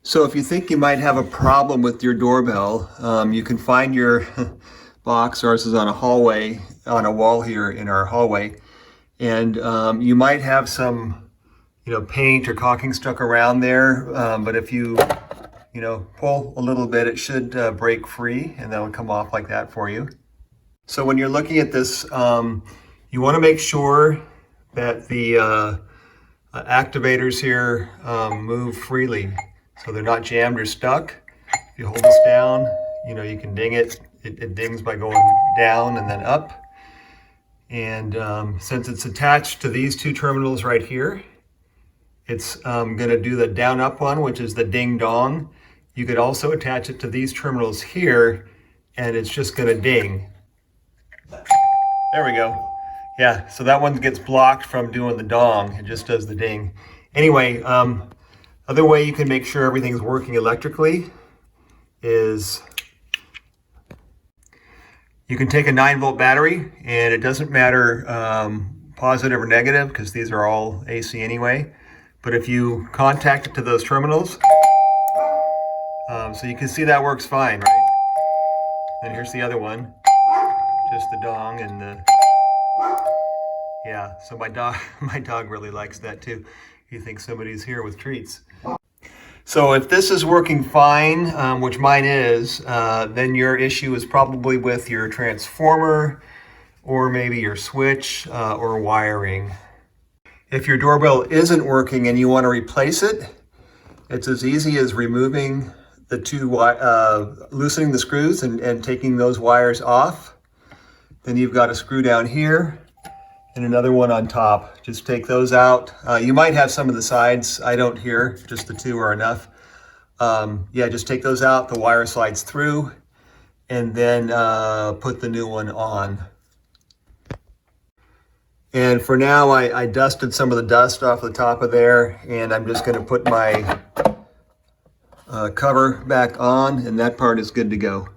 So if you think you might have a problem with your doorbell, you can find your box. Ours is on a hallway, on a wall here in our hallway. And you might have some, paint or caulking stuck around there. But if you, pull a little bit, it should break free and that will come off like that for you. So when you're looking at this, you want to make sure that the activators here move freely. So they're not jammed or stuck. If you hold this down, you can ding it. It dings by going down and then up. And since it's attached to these two terminals right here, it's going to do the down up one, which is the ding dong. You could also attach it to these terminals here, and it's just going to ding. There we go. Yeah, so that one gets blocked from doing the dong. It just does the ding. Anyway, other way you can make sure everything's working electrically is you can take a 9-volt battery, and it doesn't matter positive or negative because these are all AC anyway. But if you contact it to those terminals, so you can see that works fine, right? Then here's the other one, just the dong and the, yeah. So my dog really likes that too. He thinks somebody's here with treats. So if this is working fine, which mine is, then your issue is probably with your transformer or maybe your switch or wiring. If your doorbell isn't working and you want to replace it, it's as easy as removing the two, loosening the screws and taking those wires off. Then you've got a screw down here and another one on top. Just take those out. You might have some of the sides. I don't here, just the two are enough. Yeah, just take those out. The wire slides through and then put the new one on. And for now, I dusted some of the dust off the top of there, and I'm just going to put my cover back on, and that part is good to go.